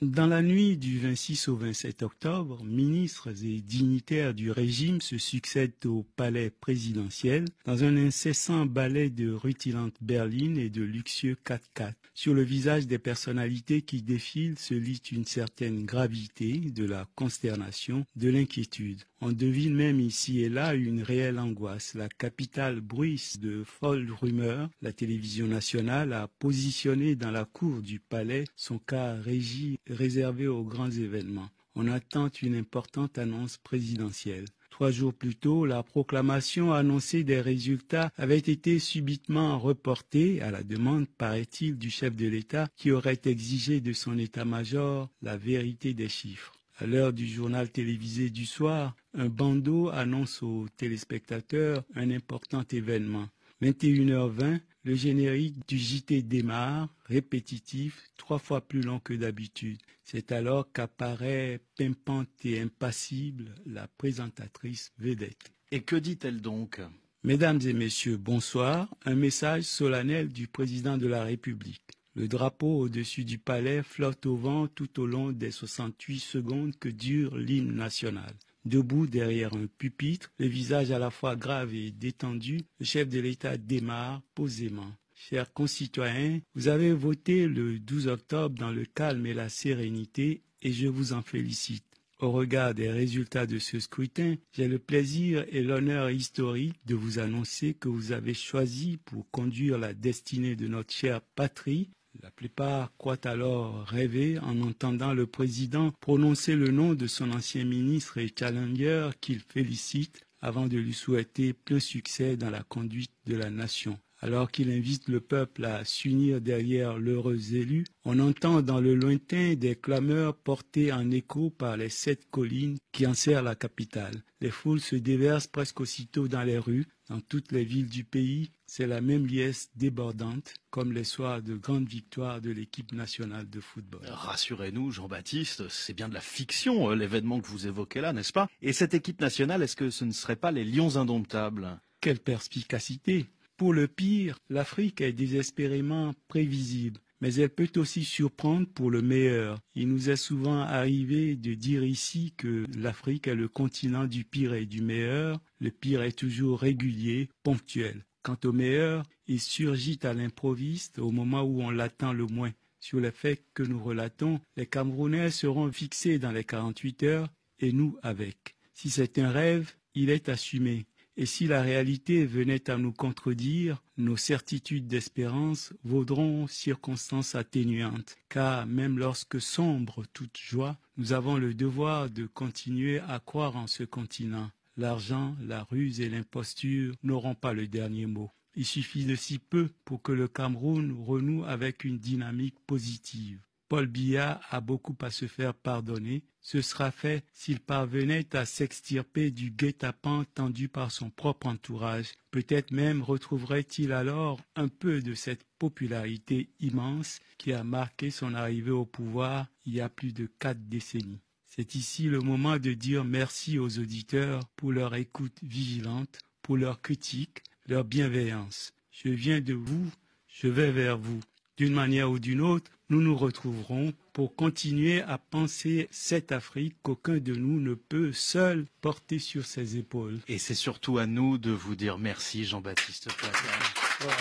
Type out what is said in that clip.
Dans la nuit du 26 au 27 octobre, ministres et dignitaires du régime se succèdent au palais présidentiel dans un incessant ballet de rutilantes berlines et de luxueux 4x4. Sur le visage des personnalités qui défilent se lit une certaine gravité, de la consternation, de l'inquiétude. On devine même ici et là une réelle angoisse. La capitale bruisse de folles rumeurs. La télévision nationale a positionné dans la cour du palais son cas régi réservé aux grands événements. On attend une importante annonce présidentielle. 3 jours plus tôt, la proclamation annoncée des résultats avait été subitement reportée à la demande, paraît-il, du chef de l'État qui aurait exigé de son état-major la vérité des chiffres. À l'heure du journal télévisé du soir, un bandeau annonce aux téléspectateurs un important événement. 21h20, le générique du JT démarre, répétitif, 3 fois plus long que d'habitude. C'est alors qu'apparaît pimpante et impassible la présentatrice vedette. Et que dit-elle donc ? Mesdames et messieurs, bonsoir. Un message solennel du président de la République. Le drapeau au-dessus du palais flotte au vent tout au long des 68 secondes que dure l'hymne national. Debout derrière un pupitre, le visage à la fois grave et détendu, le chef de l'État démarre posément. Chers concitoyens, vous avez voté le 12 octobre dans le calme et la sérénité et je vous en félicite. Au regard des résultats de ce scrutin, j'ai le plaisir et l'honneur historique de vous annoncer que vous avez choisi pour conduire la destinée de notre chère patrie. La plupart croient alors rêver en entendant le président prononcer le nom de son ancien ministre et challenger qu'il félicite avant de lui souhaiter plein succès dans la conduite de la nation. Alors qu'il invite le peuple à s'unir derrière l'heureux élu, on entend dans le lointain des clameurs portées en écho par les 7 collines qui enserrent la capitale. Les foules se déversent presque aussitôt dans les rues. Dans toutes les villes du pays, c'est la même liesse débordante, comme les soirs de grandes victoires de l'équipe nationale de football. Rassurez-nous, Jean-Baptiste, c'est bien de la fiction, l'événement que vous évoquez là, n'est-ce pas? Et cette équipe nationale, est-ce que ce ne serait pas les Lions indomptables? Quelle perspicacité! Pour le pire, l'Afrique est désespérément prévisible, mais elle peut aussi surprendre pour le meilleur. Il nous est souvent arrivé de dire ici que l'Afrique est le continent du pire et du meilleur. Le pire est toujours régulier, ponctuel. Quant au meilleur, il surgit à l'improviste au moment où on l'attend le moins. Sur les faits que nous relatons, les Camerounais seront fixés dans les 48 heures et nous avec. Si c'est un rêve, il est assumé. Et si la réalité venait à nous contredire, nos certitudes d'espérance vaudront circonstances atténuantes, car même lorsque sombre toute joie, nous avons le devoir de continuer à croire en ce continent. L'argent, la ruse et l'imposture n'auront pas le dernier mot. Il suffit de si peu pour que le Cameroun renoue avec une dynamique positive. Paul Biya a beaucoup à se faire pardonner. Ce sera fait s'il parvenait à s'extirper du guet-apens tendu par son propre entourage. Peut-être même retrouverait-il alors un peu de cette popularité immense qui a marqué son arrivée au pouvoir il y a plus de 4 décennies. C'est ici le moment de dire merci aux auditeurs pour leur écoute vigilante, pour leur critique, leur bienveillance. Je viens de vous, je vais vers vous. D'une manière ou d'une autre, nous nous retrouverons pour continuer à penser cette Afrique qu'aucun de nous ne peut seul porter sur ses épaules. Et c'est surtout à nous de vous dire merci, Jean-Baptiste Platin. Voilà,